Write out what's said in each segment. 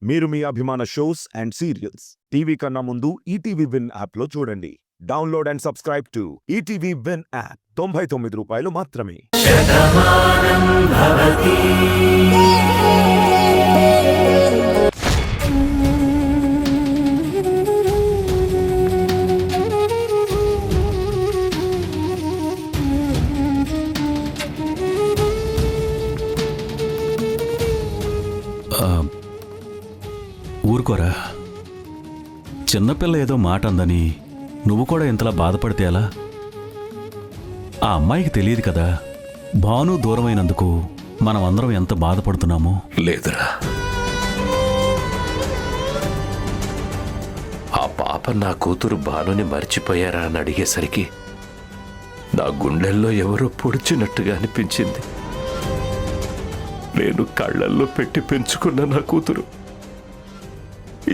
మీరు మీ అభిమాన shows and serials TV కన్నా ముందు ఈటీవీ విన్ యాప్లో చూడండి. Download and subscribe to ETV win app. 99 రూపాయలు మాత్రమే. ఊరుకోరా, చిన్నపిల్ల ఏదో మాట అందని నువ్వు కూడా ఇంతలా బాధపడితే ఎలా? ఆ అమ్మాయికి తెలియదు కదా భాను దూరమైనందుకు మనం అందరం ఎంత బాధపడుతున్నామో. లేదురా, ఆ పాప నా కూతురు భానుని మర్చిపోయారా అని అడిగేసరికి నా గుండెల్లో ఎవరో పొడిచినట్టుగా అనిపించింది. నేను కళ్ళల్లో పెట్టి పెంచుకున్న నా కూతురు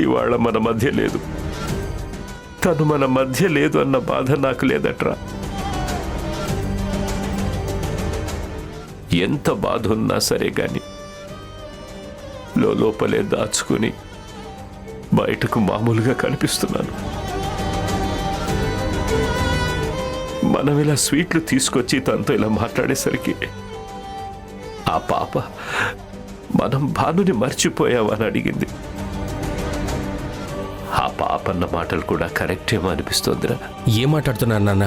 ఇవాళ మన మధ్య లేదు. తను మన మధ్య లేదు అన్న బాధ నాకు లేదట్రా. ఎంత బాధ ఉన్నా సరే గాని లోపలే దాచుకుని బయటకు మామూలుగా కనిపిస్తున్నాను. మనం ఇలా స్వీట్లు తీసుకొచ్చి తనతో ఇలా మాట్లాడేసరికి ఆ పాప మనం భానుని మర్చిపోయావని అడిగింది. ఆ పాపన్న మాటలు కూడా కరెక్టేమో అనిపిస్తోందిరా. ఏం మాట్లాడుతున్నారు నాన్న?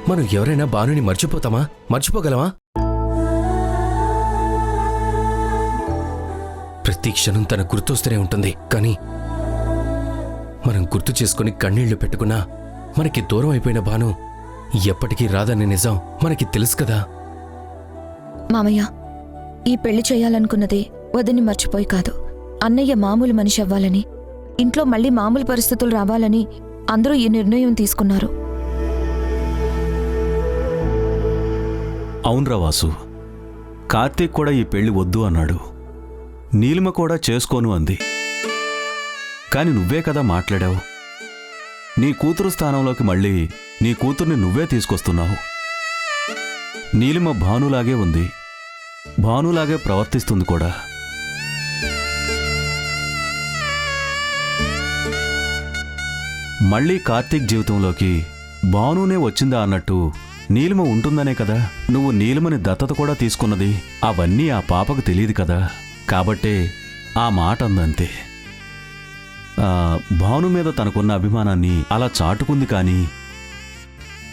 మనం ఎవరైనా భానుని మర్చిపోతామా? మర్చిపోగలమా? ప్రతి క్షణం తన గుర్తొస్తూనే ఉంటుంది. కానీ మనం గుర్తు చేసుకుని కన్నీళ్లు పెట్టుకున్నా మనకి దూరం అయిపోయిన భాను ఎప్పటికీ రాదనే నిజం మనకి తెలుసు కదా. మామయ్య, ఈ పెళ్లి చేయాలనుకున్నదే వదిని మర్చిపోయి కాదు, అన్నయ్య మామూలు మనిషి అవ్వాలని, ఇంట్లో మళ్ళీ మామూలు పరిస్థితులు రావాలని అందరూ ఈ నిర్ణయం తీసుకున్నారు. అవునరా వాసు, కార్తీక్ కూడా ఈ పెళ్లి వద్దు అన్నాడు. నీలిమ కూడా చేసుకోను అంది. కాని నువ్వే కదా మాట్లాడావు. నీ కూతురు స్థానంలోకి మళ్ళీ నీ కూతుర్ని నువ్వే తీసుకొస్తున్నావు. నీలిమ భానులాగే ఉంది, భానులాగే ప్రవర్తిస్తుంది కూడా. మళ్ళీ కార్తీక్ జీవితంలోకి భానునే వచ్చిందా అన్నట్టు నీలిమ ఉంటుందనే కదా నువ్వు నీలిమని దత్తత కూడా తీసుకున్నది. అవన్నీ ఆ పాపకు తెలియదు కదా, కాబట్టే ఆ మాట అందంతే. భాను మీద తనకున్న అభిమానాన్ని అలా చాటుకుంది, కానీ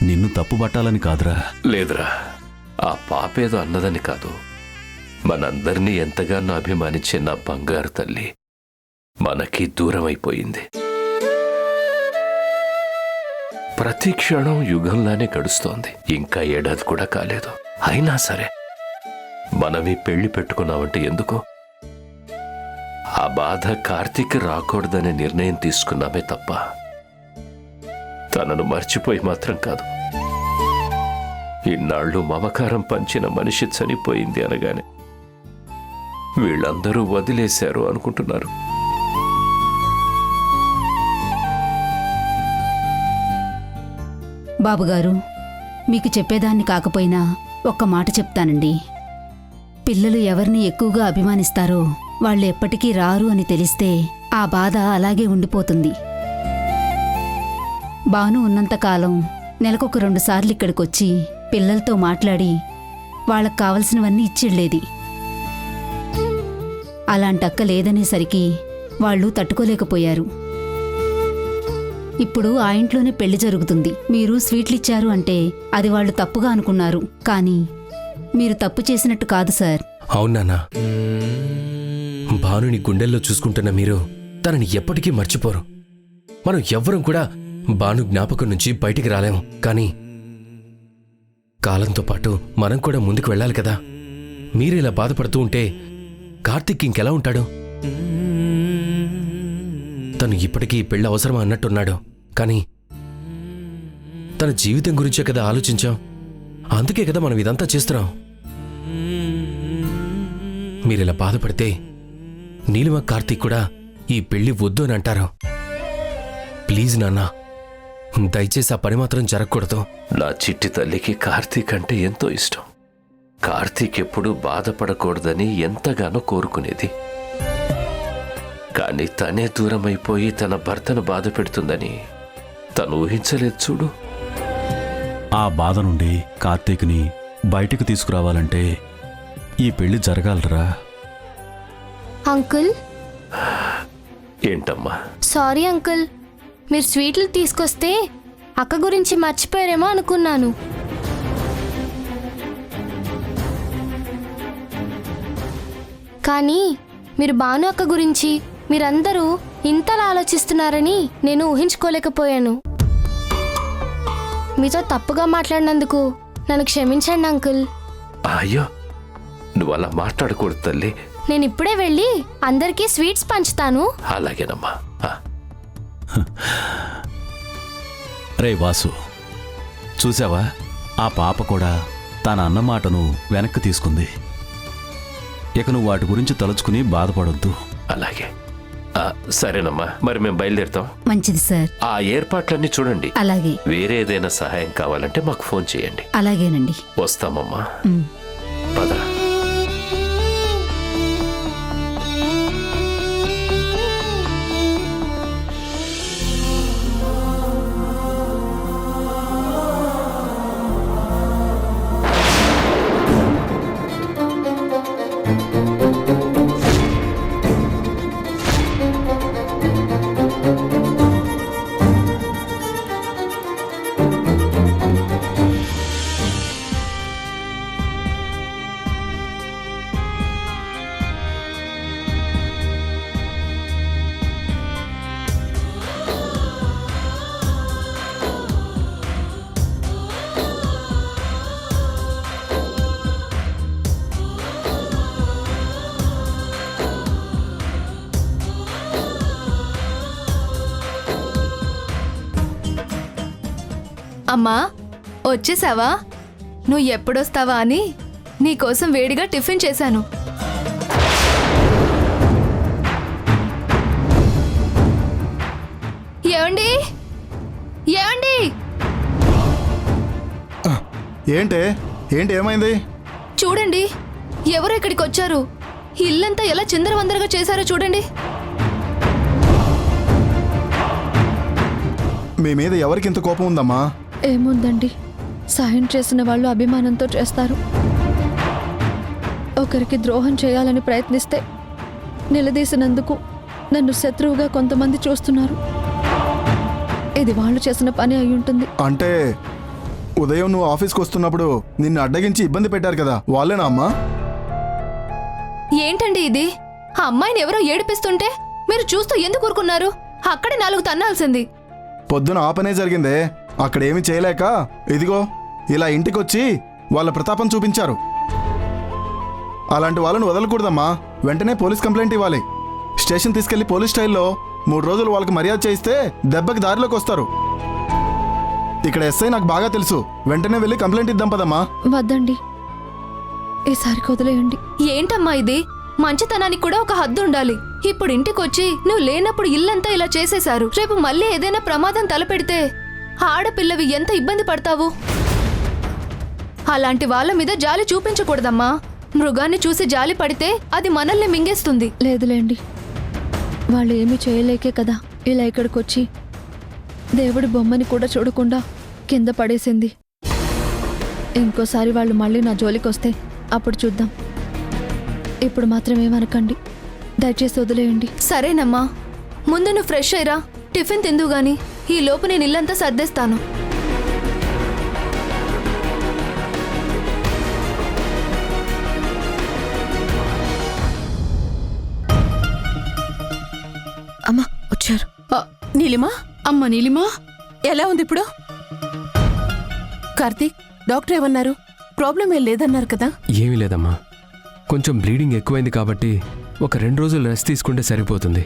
నిన్ను తప్పుబట్టాలని కాదురా. లేదురా, ఆ పాపేదో అన్నదని కాదు, మనందరినీ ఎంతగానో అభిమానించే నా బంగారు తల్లి మనకి దూరం అయిపోయింది. ప్రతి క్షణం యుగంలానే గడుస్తోంది. ఇంకా ఏడాది కూడా కాలేదు. అయినా సరే మనం ఈ పెళ్లి పెట్టుకున్నామంటే ఎందుకు? ఆ బాధ కార్తీక్ రాకూడదనే నిర్ణయం తీసుకున్నామే తప్ప తనను మర్చిపోయి మాత్రం కాదు. ఇన్నాళ్ళు మమకారం పంచిన మనిషి చనిపోయింది అనగానే వీళ్ళందరూ వదిలేశారు అనుకుంటున్నారు. బాబుగారు, మీకు చెప్పేదాన్ని కాకపోయినా ఒక్క మాట చెప్తానండి. పిల్లలు ఎవరిని ఎక్కువగా అభిమానిస్తారో వాళ్ళు ఎప్పటికీ రారు అని తెలిస్తే ఆ బాధ అలాగే ఉండిపోతుంది. భాను ఉన్నంతకాలం నెలకొక 2 సార్లు ఇక్కడికొచ్చి పిల్లలతో మాట్లాడి వాళ్ళకు కావలసినవన్నీ ఇచ్చిళ్ళేది. అలాంటక్క లేదనేసరికి వాళ్ళు తట్టుకోలేకపోయారు. ఇప్పుడు ఆ ఇంట్లోనే పెళ్లి జరుగుతుంది. మీరు స్వీట్లిచ్చారు అంటే అది వాళ్ళు తప్పుగా అనుకున్నారు, కానీ మీరు తప్పు చేసినట్టు కాదు సార్. అవునానా, భానుని గుండెల్లో చూసుకుంటున్న మీరు తనని ఎప్పటికీ మర్చిపోరు. మనం ఎవ్వరం కూడా భాను జ్ఞాపకం నుంచి బయటికి రాలేము. కానీ కాలంతో పాటు మనం కూడా ముందుకు వెళ్ళాలి కదా. మీరిలా బాధపడుతూ ఉంటే కార్తీక్ ఇంకెలా ఉంటాడు? తను ఇప్పటికీ పెళ్ళి అవసరమా అన్నట్టున్నాడు. కానీ తన జీవితం గురించే కదా ఆలోచించాం. అందుకే కదా మనం ఇదంతా చేస్తున్నాం. మీరిలా బాధపడితే నీలిమ కార్తీక్ కూడా ఈ పెళ్లి వద్దు అని అంటారు. ప్లీజ్ నాన్న, దయచేసి ఆ పని మాత్రం జరగకూడదు. నా చిట్టి తల్లికి కార్తీక్ అంటే ఎంతో ఇష్టం. కార్తీక్ ఎప్పుడూ బాధపడకూడదని ఎంతగానో కోరుకునేది. కానీ తనే దూరమైపోయి తన భర్తను బాధ పెడుతుందని తను ఊహించలేదు చూడు. ఆ బాధ నుండి కార్తీక్ని బయటకు తీసుకురావాలంటే ఈ పెళ్లి జరగాలరా. అంకుల్, ఏంటమ్మా? సారీ అంకుల్, మీరు స్వీట్లు తీసుకొస్తే అక్క గురించి మర్చిపోయారేమో అనుకున్నాను. కానీ మీరు భాను అక్క గురించి మీరందరూ ఇంతలా ఆలోచిస్తున్నారని నేను ఊహించుకోలేకపోయాను. మీతో తప్పుగా మాట్లాడినందుకు నన్ను క్షమించండి అంకుల్. అయ్యో, నువ్వు అలా మాట్లాడకూడదు తల్లి. నేను ఇప్పుడే వెళ్ళి అందరికీ స్వీట్స్ పంచుతాను. అలాగేనమ్మా. రే వాసు, చూసావా, ఆ పాప కూడా తన అన్న మాటను వెనక్కి తీసుకుంది. ఇక నువ్వు వాటి గురించి తలుచుకుని బాధపడొద్దు. అలాగే. సరేనమ్మా, మరి మేము బయలుదేరుతాం. మంచిది సార్. ఆ ఏర్పాట్లన్నీ చూడండి. అలాగే. వేరే ఏదైనా సహాయం కావాలంటే మాకు ఫోన్ చేయండి. అలాగేనండి. వస్తామమ్మా. ఉమ్. పద. అమ్మా, వచ్చేసావా? నువ్వు ఎప్పుడొస్తావా అని నీకోసం వేడిగా టిఫిన్ చేశాను. ఏమండి? ఏమండి? ఏంటి ఏమైంది? చూడండి, ఎవరు ఇక్కడికి వచ్చారు. ఇల్లంతా ఎలా చిందరవందరగా చేశారో చూడండి. మీ మీద ఎవరికింత కోపం ఉందమ్మా? ఏముందండి, సాయం చేసిన వాళ్ళు అభిమానంతో చేస్తారు. ఒకరికి ద్రోహం చేయాలని ప్రయత్నిస్తే నిలదీసినందుకు నన్ను శత్రువుగా కొంతమంది చూస్తున్నారు. ఇది వాళ్ళు చేసిన పని అయి ఉంటుంది. అంటే ఉదయం నువ్వు ఆఫీస్కి వస్తున్నప్పుడు నిన్ను అడ్డగించి ఇబ్బంది పెట్టారు కదా, వాళ్ళేనా అమ్మా? ఏంటండి ఇది? ఆ అమ్మాయిని ఎవరో ఏడిపిస్తుంటే మీరు చూస్తూ ఎందుకు ఊరుకున్నారు? అక్కడే 4 తన్నాల్సింది. పొద్దున ఆ పనే జరిగిందే. అక్కడేమీ చేయలేక ఇదిగో ఇలా ఇంటికొచ్చి వాళ్ళ ప్రతాపం చూపించారు. అలాంటి వాళ్ళను వదలకూడదమ్మా. వెంటనే పోలీస్ కంప్లైంట్ ఇవ్వాలి. స్టేషన్ తీసుకెళ్లి పోలీస్ స్టైల్లో 3 రోజులు వాళ్ళకి మర్యాద చేయిస్తే దెబ్బకి దారిలోకి వస్తారు. ఇక్కడ ఎస్ఐ నాకు బాగా తెలుసు. వెంటనే వెళ్ళి కంప్లైంట్ ఇద్దాం పదమ్మా. వద్దండి, ఈసారికి వదిలేయండి. ఏంటమ్మా ఇది? మంచితనానికి కూడా ఒక హద్దు ఉండాలి. ఇప్పుడు ఇంటికొచ్చి నువ్వు లేనప్పుడు ఇల్లంతా ఇలా చేసేశారు. రేపు మళ్ళీ ఏదైనా ప్రమాదం తలపెడితే ఆడపిల్లవి ఎంత ఇబ్బంది పడతావు? అలాంటి వాళ్ళ మీద జాలి చూపించకూడదమ్మా. మృగాన్ని చూసి జాలి పడితే అది మనల్ని మింగేస్తుంది. లేదులేండి, వాళ్ళు ఏమీ చేయలేకే కదా ఇలా ఇక్కడికొచ్చి దేవుడి బొమ్మని కూడా చూడకుండా కింద పడేసింది. ఇంకోసారి వాళ్ళు మళ్ళీ నా జోలికొస్తే అప్పుడు చూద్దాం. ఇప్పుడు మాత్రం ఏమనకండి, దయచేసి వదిలేయండి. సరేనమ్మా, ముందు నువ్వు ఫ్రెష్ అయ్యిరా, టిఫిన్ తిందు గాని. ఈ లోపు నేను ఇల్లంతా సర్దేస్తాను. అమ్మా వచ్చారు. నీలిమా, అమ్మ నీలిమా, ఎలా ఉంది ఇప్పుడు? కార్తీక్, డాక్టర్ ఏమన్నారు? ప్రాబ్లం ఏం లేదన్నారు కదా? ఏమీ లేదమ్మా, కొంచెం బ్లీడింగ్ ఎక్కువైంది కాబట్టి ఒక 2 రోజులు రెస్ట్ తీసుకుంటే సరిపోతుంది.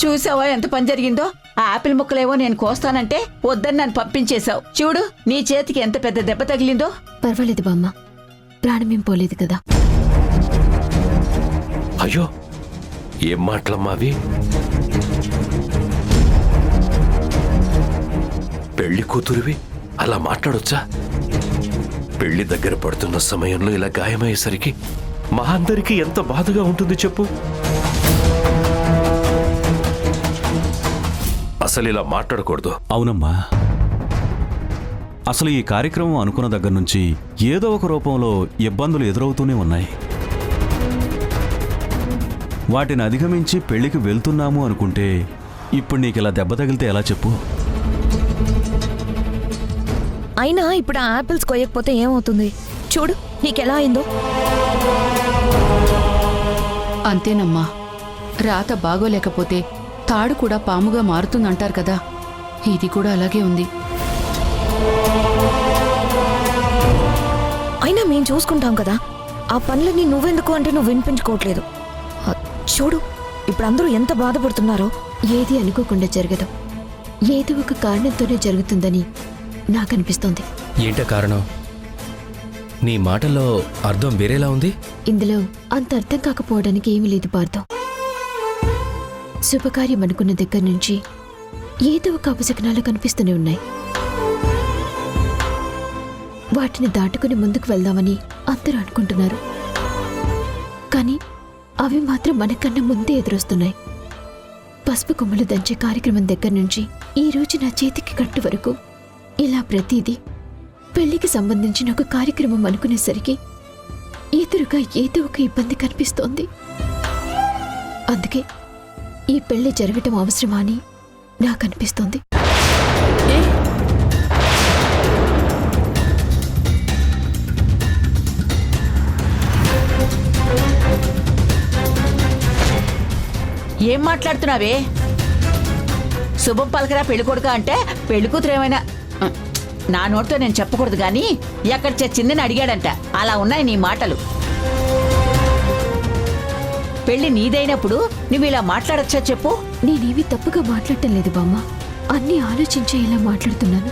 చూసావా ఎంత పని జరిగిందో? ఆ ఆపిల్ ముక్కలేవో నేను కోస్తానంటే వద్దని నన్ను పంపించేశావు. చూడు, నీ చేతికి ఎంత పెద్ద దెబ్బ తగిలిందో. పర్వాలేదు బామ్మ, ప్రాణమేం పోలేదు కదా. అయ్యో, ఏం మాటలమ్మా అవి? పెళ్లి కూతురివి అలా మాట్లాడొచ్చా? పెళ్లి దగ్గర పడుతున్న సమయంలో ఇలా గాయమయ్యేసరికి మా అందరికీ ఎంత బాధగా ఉంటుంది చెప్పు. అసలు ఇలా మాట్లాడకూడదు. అవునమ్మా, అసలు ఈ కార్యక్రమం అనుకున్న దగ్గర నుంచి ఏదో ఒక రూపంలో ఇబ్బందులు ఎదురవుతూనే ఉన్నాయి. వాటిని అధిగమించి పెళ్లికి వెళ్తున్నాము అనుకుంటే ఇప్పుడు నీకు ఇలా దెబ్బ తగిలితే ఎలా చెప్పు? అయినా ఇప్పుడు ఆ యాపిల్స్ కొయ్యకపోతే ఏమవుతుంది? చూడు నీకెలా అయిందో. అంతేనమ్మా, రాత బాగోలేకపోతే తాడు కూడా పాముగా మారుతుందంటారు కదా, ఇది కూడా అలాగే ఉంది. అయినా మేం చూసుకుంటాం కదా, ఆ పనులని నువ్వెందుకు అంటే నువ్వు వినిపించుకోవట్లేదు. చూడు ఇప్పుడు అందరూ ఎంత బాధపడుతున్నారో. ఏది అనుకోకుండా జరగదు, ఏదో ఒక కారణంతోనే జరుగుతుందని నాకు అనిపిస్తోంది. ఏంట కారణం? నీ మాటల్లో అర్థం వేరేలా ఉంది. ఇందులో అంత అర్థం కాకపోవడానికి ఏమీ లేదు పార్థం. శుభకార్యం అనుకున్న దగ్గర నుంచి ఏదో ఒక అపశకనాలు కనిపిస్తూనే ఉన్నాయి. వాటిని దాటుకుని ముందుకు వెళ్దామని అందరూ అనుకుంటున్నారు, కానీ అవి మాత్రం మనకన్నా ముందే ఎదురొస్తున్నాయి. పసుపు కొమ్మలు దంచే కార్యక్రమం దగ్గర నుంచి ఈ రోజు నా చేతికి కట్టు వరకు ఇలా ప్రతిదీ పెళ్లికి సంబంధించిన ఒక కార్యక్రమం అనుకునేసరికి ఎదురుగా ఏదో ఒక ఇబ్బంది కనిపిస్తోంది. అందుకే ఈ పెళ్లి జరగటం అవసరమా అని నాకు అనిపిస్తోంది. ఏం మాట్లాడుతున్నావే? శుభం పలకరా పెళ్లి కొడుక అంటే పెళ్లి కూతురు ఏమైనా నా నోటితో నేను చెప్పకూడదు గాని ఎక్కడ చచ్చిందని అడిగాడంట. అలా ఉన్నాయి నీ మాటలు. పెళ్లి నీదైనప్పుడు నువ్వు ఇలా మాట్లాడచ్చా చెప్పు? నేనేమీ తప్పుగా మాట్లాడటం లేదు బామ్మ, అన్నీ ఆలోచించే ఇలా మాట్లాడుతున్నాను.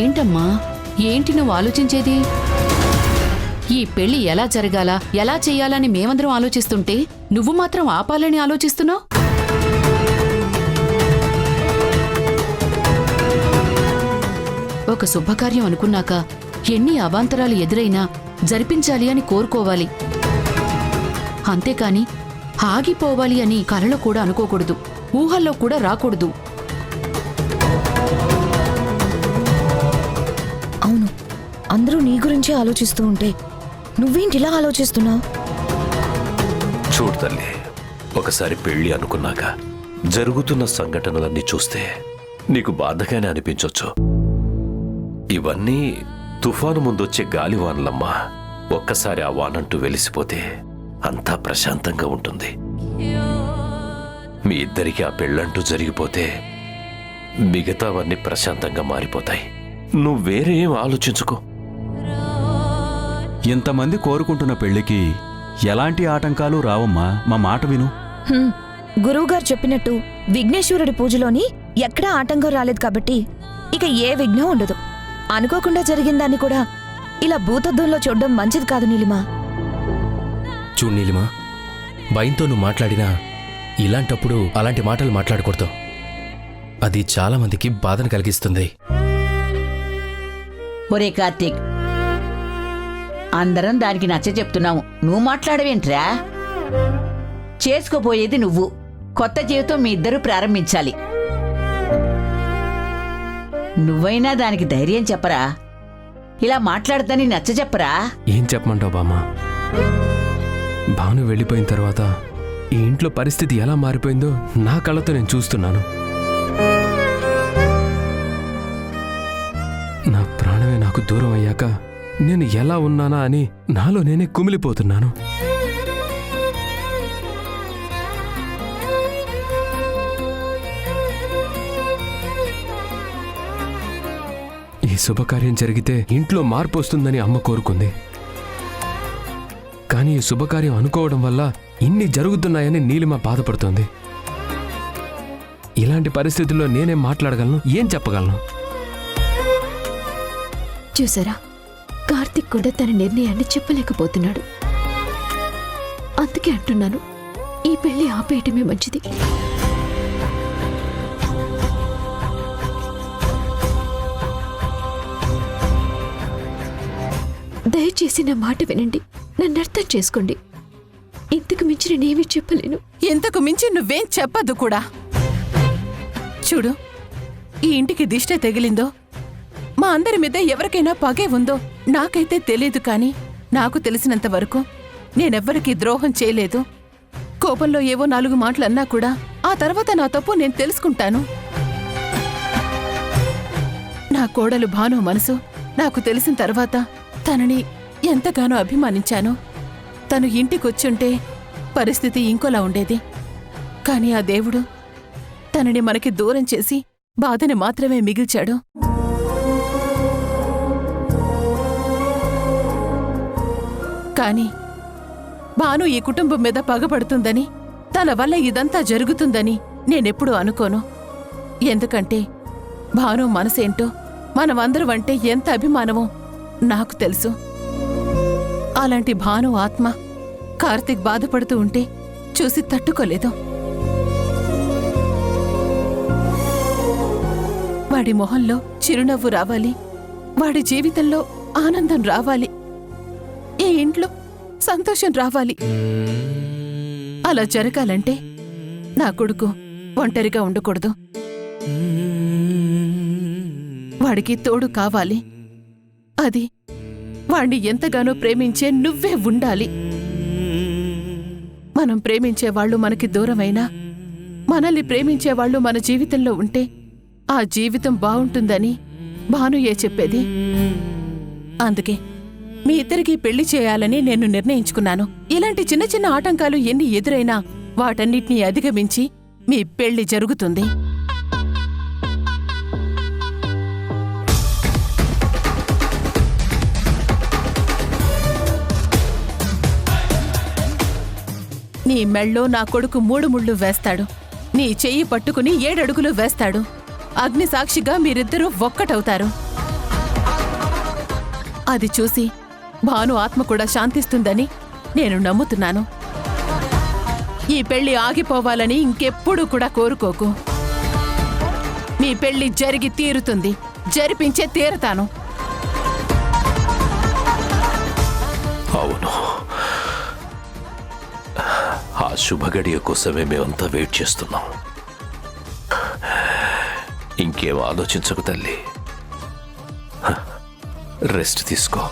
ఏంటమ్మా, ఏంటి నువ్వు ఆలోచించేది? ఈ పెళ్లి ఎలా జరగాలా, ఎలా చెయ్యాలని మేమందరం ఆలోచిస్తుంటే నువ్వు మాత్రం ఆపాలని ఆలోచిస్తున్నావు. ఒక శుభకార్యం అనుకున్నాక ఎన్ని అవాంతరాలు ఎదురైనా జరిపించాలి అని కోరుకోవాలి, అంతేకాని ఆగిపోవాలి అని కలలో కూడా అనుకోకూడదు, ఊహల్లో కూడా రాకూడదు. అవును, అందరూ నీ గురించే ఆలోచిస్తూ ఉంటే నువ్వేంటిలా ఆలోచిస్తున్నావు? చూడు తల్లి, ఒకసారి పెళ్లి అనుకున్నాక జరుగుతున్న సంఘటనలన్నీ చూస్తే నీకు బాధగానే అనిపించొచ్చు. ఇవన్నీ తుఫాను ముందొచ్చే గాలివానలమ్మా. ఒక్కసారి ఆ వానంటూ వెలిసిపోతే అంతా ప్రశాంతంగా ఉంటుంది. మీ ఇద్దరికి ఆ పెళ్ళంటూ జరిగిపోతే మిగతావన్నీ ప్రశాంతంగా మారిపోతాయి. నువ్వు వేరే ఏం ఆలోచించుకో. ఇంతమంది కోరుకుంటున్న పెళ్లికి ఎలాంటి ఆటంకాలు రావమ్మా, మా మాట విను. గురువుగారు చెప్పినట్టు విఘ్నేశ్వరుడి పూజలోని ఎక్కడా ఆటంకం రాలేదు కాబట్టి ఇక ఏ విఘ్నం ఉండదు. అనుకోకుండా జరిగిందాన్ని కూడా ఇలా భూతద్దంలో చూడడం మంచిది కాదు నీలిమా. చూడు నీలిమా, భయంతో నువ్వు మాట్లాడినా ఇలాంటప్పుడు అలాంటి మాటలు మాట్లాడకూడదు. అది చాలా మందికి బాధను కలిగిస్తుంది. ఒరే కార్తీక్, అందరం దానికి నచ్చ చెప్తున్నాము, నువ్వు మాట్లాడవేంట్రా? చేసుకోబోయేది నువ్వు, కొత్త జీవితం మీ ఇద్దరూ ప్రారంభించాలి. నువ్వైనా దానికి ధైర్యం చెప్పరా? ఇలా మాట్లాడదని నచ్చ చెప్పరా? ఏం చెప్పమంటావు బామ్మా? భాను వెళ్ళిపోయిన తర్వాత ఈ ఇంట్లో పరిస్థితి ఎలా మారిపోయిందో నా కళ్ళతో నేను చూస్తున్నాను. నా ప్రాణమే నాకు దూరం అయ్యాక నేను ఎలా ఉన్నానా అని నాలో నేనే కుమిలిపోతున్నాను. ఈ శుభకార్యం జరిగితే ఇంట్లో మార్పు వస్తుందని అమ్మ కోరుకుంది. కానీ ఈ శుభకార్యం అనుకోవడం వల్ల ఇన్ని జరుగుతున్నాయని నీలిమ బాధపడుతోంది. ఇలాంటి పరిస్థితుల్లో నేనేం మాట్లాడగలను, ఏం చెప్పగలను? చూసారా, కార్తీక్ కూడా తన నిర్ణయాన్ని చెప్పలేకపోతున్నాడు. అందుకే అంటున్నాను, ఈ పెళ్లి ఆపేయటమే మంచిది. దయచేసి నా మాట వినండి, నన్ను అర్థం చేసుకోండి. ఇంతకు మించి నేనేమీ చెప్పలేను. ఇంతకు మించి నువ్వేం చెప్పద్దు కూడా. చూడు, ఈ ఇంటికి దిష్టే తగిలిందో, మా అందరి మీద ఎవరికైనా పగే ఉందో నాకైతే తెలీదు, కానీ నాకు తెలిసినంత వరకు నేనెవ్వరికీ ద్రోహం చేయలేదు. కోపంలో ఏవో 4 మాటలు అన్నా కూడా ఆ తర్వాత నా తప్పు నేను తెలుసుకుంటాను. నా కోడలు భాను మనసు నాకు తెలిసిన తర్వాత తనని ఎంతగానో అభిమానించాను. తను ఇంటికొచ్చుంటే పరిస్థితి ఇంకోలా ఉండేది. కాని ఆ దేవుడు తనని మనకి దూరం చేసి బాధని మాత్రమే మిగిల్చాడు. కాని భాను ఈ కుటుంబం మీద పగపడుతుందని, తన వల్ల ఇదంతా జరుగుతుందని నేనెప్పుడూ అనుకోను. ఎందుకంటే భాను మనసేంటో, మనమందరం అంటే ఎంత అభిమానమో నాకు తెలుసు. అలాంటి భాను ఆత్మ కార్తీక్ బాధపడుతూ ఉంటే చూసి తట్టుకోలేదు. వాడి మొహంలో చిరునవ్వు రావాలి, వాడి జీవితంలో ఆనందం రావాలి, ఈ ఇంట్లో సంతోషం రావాలి. అలా జరగాలంటే నా కొడుకు ఒంటరిగా ఉండకూడదు. వాడికి తోడు కావాలి. అది వాణ్ణి ఎంతగానో ప్రేమించే నువ్వే ఉండాలి. మనం ప్రేమించేవాళ్లు మనకి దూరమైనా, మనల్ని ప్రేమించేవాళ్లు మన జీవితంలో ఉంటే ఆ జీవితం బావుంటుందని భానుయే చెప్పేది. అందుకే మీ ఇద్దరికీ పెళ్లి చేయాలని నేను నిర్ణయించుకున్నాను. ఇలాంటి చిన్న చిన్న ఆటంకాలు ఎన్ని ఎదురైనా వాటన్నిటినీ అధిగమించి మీ పెళ్లి జరుగుతుంది. నీ మెళ్ళో నా కొడుకు 3 ముళ్ళు వేస్తాడు. నీ చెయ్యి పట్టుకుని 7 అడుగులు వేస్తాడు. అగ్ని సాక్షిగా మీరిద్దరూ ఒక్కటవుతారు. అది చూసి భాను ఆత్మ కూడా శాంతిస్తుందని నేను నమ్ముతున్నాను. ఈ పెళ్లి ఆగిపోవాలని ఇంకెప్పుడూ కూడా కోరుకోకు. మీ పెళ్లి జరిగి తీరుతుంది, జరిపించే తీరతాను. అవును, ఆ శుభగడియ కోసమే మేమంతా వెయిట్ చేస్తున్నాం. ఇంకేం ఆలోచించకు తల్లి, రెస్ట్ తీసుకో.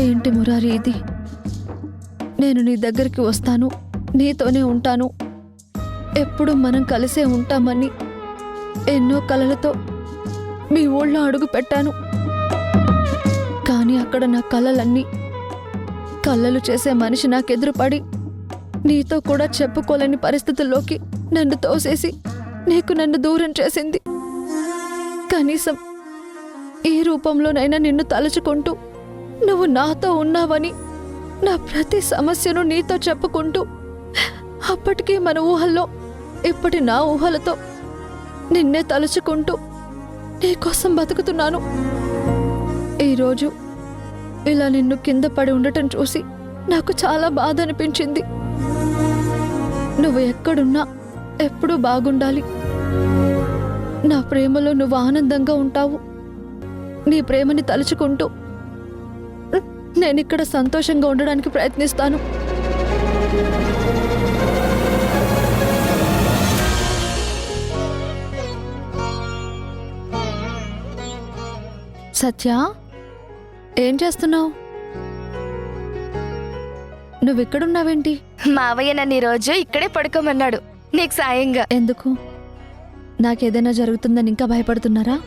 ఏంటి మురారి ఇది? నేను నీ దగ్గరికి వస్తాను, నీతోనే ఉంటాను, ఎప్పుడు మనం కలిసే ఉంటామని ఎన్నో కలలతో మీ ఊళ్ళో అడుగు పెట్టాను. కానీ అక్కడ నా కలలన్నీ కలలు చేసే మనిషి నాకెదురుపడి నీతో కూడా చెప్పుకోలేని పరిస్థితుల్లోకి నన్ను తోసేసి నీకు నన్ను దూరం చేసింది. కనీసం ఈ రూపంలోనైనా నిన్ను తలుచుకుంటూ నువ్వు నాతో ఉన్నావని నా ప్రతి సమస్యను నీతో చెప్పుకుంటూ, అప్పటికీ మన ఊహల్లో ఇప్పటి నా ఊహలతో నిన్నే తలుచుకుంటూ నీకోసం బతుకుతున్నాను. ఈరోజు ఇలా నిన్ను కింద పడి ఉండటం చూసి నాకు చాలా బాధ అనిపించింది. నువ్వు ఎక్కడున్నా ఎప్పుడూ బాగుండాలి. నా ప్రేమలో నువ్వు ఆనందంగా ఉంటావు. నీ ప్రేమని తలుచుకుంటూ నేనిక్కడ సంతోషంగా ఉండడానికి ప్రయత్నిస్తాను. సత్య, ఏం చేస్తున్నావు? నువ్విక్కడున్నావేంటి? మావయ్య నన్ను ఈరోజు ఇక్కడే పడుకోమన్నాడు, నీకు సాయంగా. ఎందుకు? నాకేదైనా జరుగుతుందని ఇంకా భయపడుతున్నారా?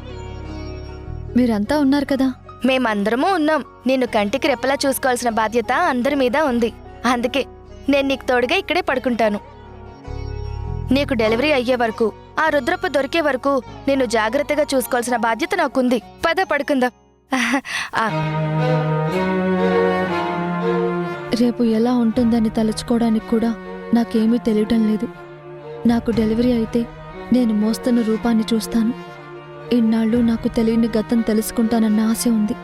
మీరంతా ఉన్నారు కదా. మేమందరమూ ఉన్నాం. నిన్ను కంటికి రెప్పలా చూసుకోవాల్సిన బాధ్యత అందరి మీద ఉంది. అందుకే నేను నీకు తోడుగా ఇక్కడే పడుకుంటాను. నీకు డెలివరీ అయ్యే వరకు, ఆ రుద్రప్ప దొరికే వరకు నిన్ను జాగ్రత్తగా చూసుకోవాల్సిన బాధ్యత నాకుంది. పద పడుకుందాం. రేపు ఎలా ఉంటుందని తలుచుకోవడానికి కూడా నాకేమీ తెలియటం లేదు. నాకు డెలివరీ అయితే నేను మోస్తున్న రూపాన్ని చూస్తాను. ఇన్నాళ్ళు నాకు తెలియని గతం తెలుసుకుంటానన్న ఆశ ఉంది.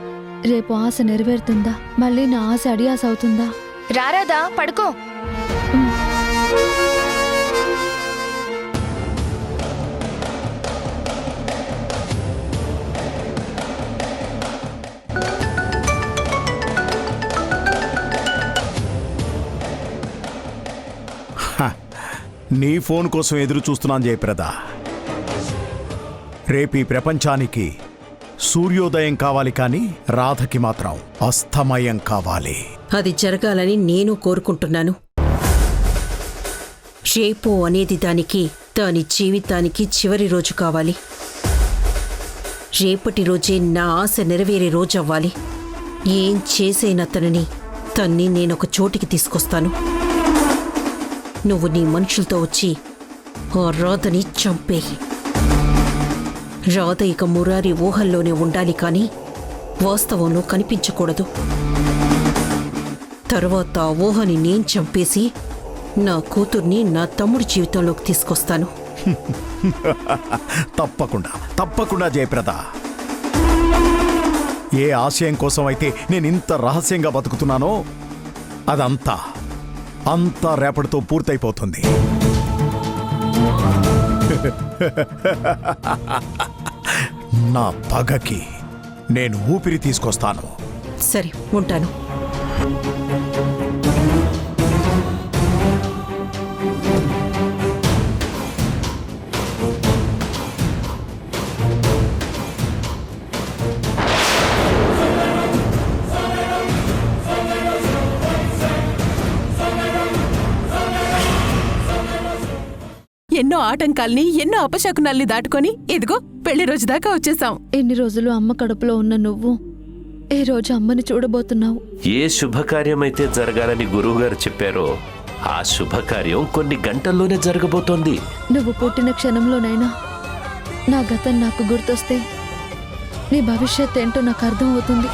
రేపు ఆశ నెరవేరుతుందా? మళ్ళీ నా ఆశ అడియాస అవుతుందా? రారాదా పడుకో. నీ ఫోన్ కోసం ఎదురు చూస్తున్నాను జయప్రద. రేపు ఈ ప్రపంచానికి సూర్యోదయం కావాలి, కానీ రాధకి మాత్రం అస్తమయం కావాలి. అది జరగాలని నేను కోరుకుంటున్నాను. రేపు అనేది దాని జీవితానికి చివరి రోజు కావాలి. రేపటి రోజే నా ఆశ నెరవేరే రోజు అవ్వాలి. ఏం చేసేనతనని తన్ని నేనొక చోటికి తీసుకొస్తాను. నువ్వు నీ మనుషులతో వచ్చి ఆ రాధని చంపేయి. రాధ ఇక మురారి ఊహల్లోనే ఉండాలి, కానీ వాస్తవంలో కనిపించకూడదు. తర్వాత ఆ ఊహని నేను చంపేసి నా కూతుర్ని నా తమ్ముడి జీవితంలోకి తీసుకొస్తాను. తప్పకుండా జయప్రద. ఏ ఆశయం కోసం అయితే నేను ఇంత రహస్యంగా బతుకుతున్నానో అదంతా రేపటితో పూర్తయిపోతుంది. నా పగకి నేను ఊపిరి తీసుకొస్తాను. సరే, ఉంటాను. ఎన్నో ఆటంకాల్ని, ఎన్నో అపశకునాల్ని దాటుకొని ఇదిగో పెళ్లి రోజు దాకా వచ్చేసాం. ఎన్ని రోజులు అమ్మ కడుపులో ఉన్న నువ్వు ఈ రోజు అమ్మని చూడబోతున్నావు. ఏ శుభకార్యమైతే జరగాలని గురువుగారు చెప్పారో ఆ శుభకార్యం కొన్ని గంటల్లోనే జరగబోతోంది. నువ్వు పుట్టిన క్షణంలోనైనా నా గతం నాకు గుర్తొస్తే నీ భవిష్యత్ ఏంటో నాకు అర్థం అవుతుంది.